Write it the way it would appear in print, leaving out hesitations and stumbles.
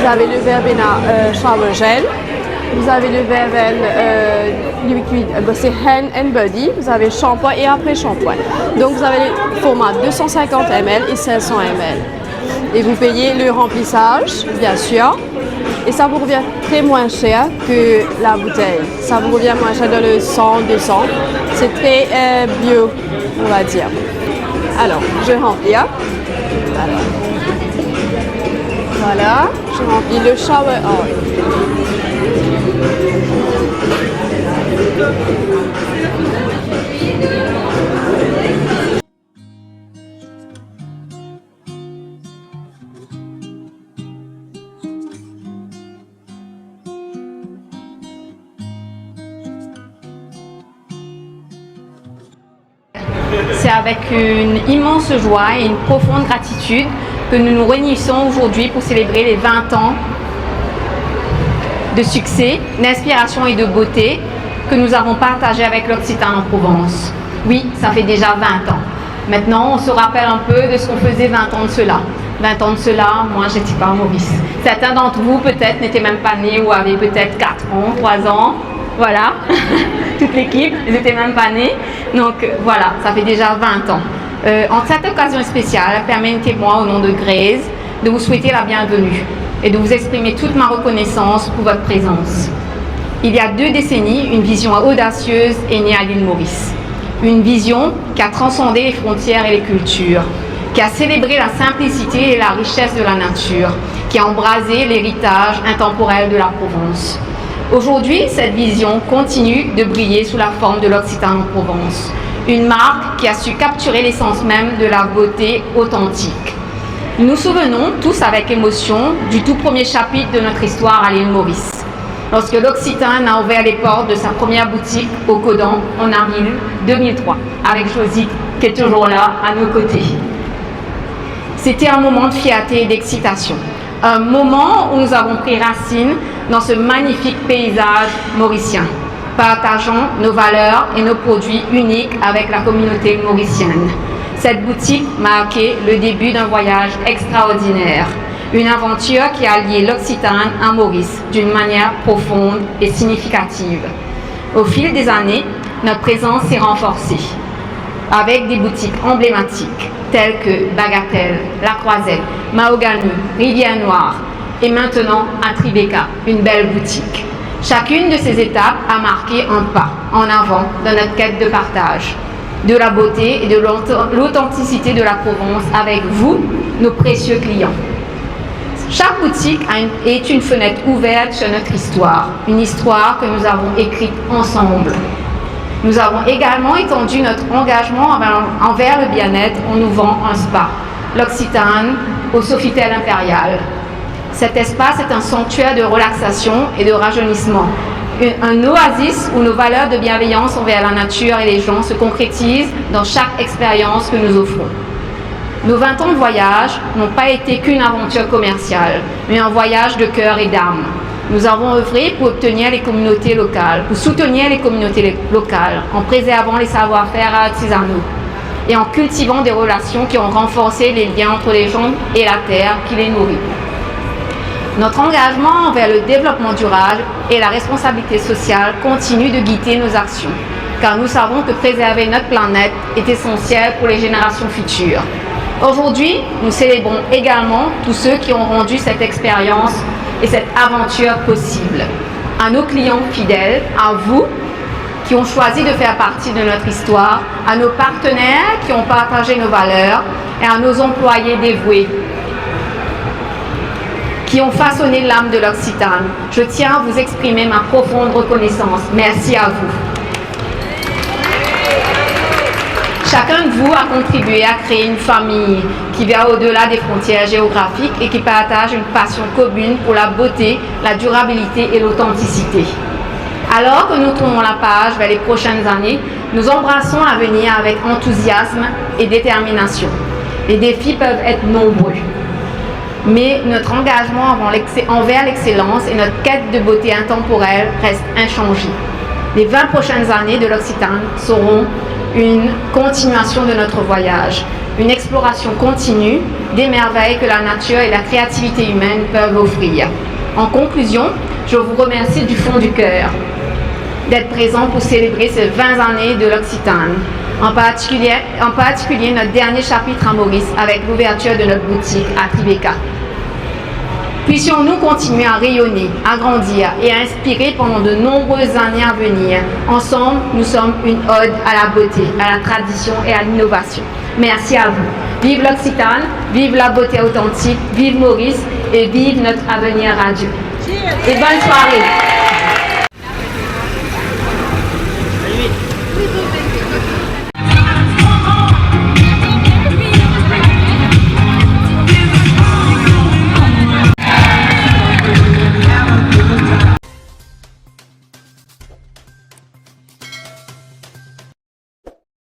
avez le verbena shower gel. Vous avez le verveine liquide, c'est hand and body. Vous avez shampoing et après shampoing. Donc vous avez le format 250 ml et 500 ml. Et vous payez le remplissage, bien sûr. Et ça vous revient très moins cher que la bouteille. Ça vous revient moins cher dans le 100, 200. C'est très bio, on va dire. Alors, je remplis. Alors, voilà, je remplis le shower oil. C'est avec une immense joie et une profonde gratitude que nous nous réunissons aujourd'hui pour célébrer les 20 ans de succès, d'inspiration et de beauté que nous avons partagé avec l'Occitane en Provence. Oui, ça fait déjà 20 ans. Maintenant, on se rappelle un peu de ce qu'on faisait 20 ans de cela. 20 ans de cela, moi, j'étais pas à Maurice. Certains d'entre vous, peut-être, n'étaient même pas nés ou avaient peut-être 4 ans, 3 ans. Voilà, toute l'équipe, ils n'étaient même pas nés. Donc voilà, ça fait déjà 20 ans. En cette occasion spéciale, permettez-moi, au nom de Grace, de vous souhaiter la bienvenue et de vous exprimer toute ma reconnaissance pour votre présence. Il y a 2 décennies, une vision audacieuse est née à l'île Maurice. Une vision qui a transcendé les frontières et les cultures, qui a célébré la simplicité et la richesse de la nature, qui a embrasé l'héritage intemporel de la Provence. Aujourd'hui, cette vision continue de briller sous la forme de l'Occitane en Provence, une marque qui a su capturer l'essence même de la beauté authentique. Nous nous souvenons tous avec émotion du tout premier chapitre de notre histoire à l'île Maurice, lorsque l'Occitane a ouvert les portes de sa première boutique au Codan en avril 2003, avec Josie qui est toujours là à nos côtés. C'était un moment de fierté et d'excitation, un moment où nous avons pris racine dans ce magnifique paysage mauricien, partageant nos valeurs et nos produits uniques avec la communauté mauricienne. Cette boutique marquait le début d'un voyage extraordinaire, une aventure qui a lié l'Occitane à Maurice d'une manière profonde et significative. Au fil des années, notre présence s'est renforcée, avec des boutiques emblématiques telles que Bagatelle, La Croisette, Mahogany, Rivière-Noire et maintenant à Tribeca, une belle boutique. Chacune de ces étapes a marqué un pas en avant dans notre quête de partage, de la beauté et de l'authenticité de la Provence avec vous, nos précieux clients. Chaque boutique est une fenêtre ouverte sur notre histoire, une histoire que nous avons écrite ensemble. Nous avons également étendu notre engagement envers le bien-être en ouvrant un spa, l'Occitane, au Sofitel Impérial. Cet espace est un sanctuaire de relaxation et de rajeunissement, un oasis où nos valeurs de bienveillance envers la nature et les gens se concrétisent dans chaque expérience que nous offrons. Nos 20 ans de voyage n'ont pas été qu'une aventure commerciale, mais un voyage de cœur et d'âme. Nous avons œuvré pour obtenir les communautés locales, pour soutenir les communautés locales, en préservant les savoir-faire artisanaux et en cultivant des relations qui ont renforcé les liens entre les gens et la terre qui les nourrit. Notre engagement envers le développement durable et la responsabilité sociale continue de guider nos actions, car nous savons que préserver notre planète est essentiel pour les générations futures. Aujourd'hui, nous célébrons également tous ceux qui ont rendu cette expérience et cette aventure possible. À nos clients fidèles, à vous qui ont choisi de faire partie de notre histoire, à nos partenaires qui ont partagé nos valeurs et à nos employés dévoués qui ont façonné l'âme de l'Occitane. Je tiens à vous exprimer ma profonde reconnaissance. Merci à vous. Chacun de vous a contribué à créer une famille qui va au-delà des frontières géographiques et qui partage une passion commune pour la beauté, la durabilité et l'authenticité. Alors que nous tournons la page vers les prochaines années, nous embrassons l'avenir avec enthousiasme et détermination. Les défis peuvent être nombreux, mais notre engagement envers l'excellence et notre quête de beauté intemporelle reste inchangé. Les 20 prochaines années de l'Occitane seront une continuation de notre voyage, une exploration continue des merveilles que la nature et la créativité humaine peuvent offrir. En conclusion, je vous remercie du fond du cœur d'être présent pour célébrer ces 20 années de l'Occitane. En particulier notre dernier chapitre à Maurice avec l'ouverture de notre boutique à Tribeca. Puissions-nous continuer à rayonner, à grandir et à inspirer pendant de nombreuses années à venir. Ensemble, nous sommes une ode à la beauté, à la tradition et à l'innovation. Merci à vous. Vive l'Occitane, vive la beauté authentique, vive Maurice et vive notre avenir radieux. Et bonne soirée.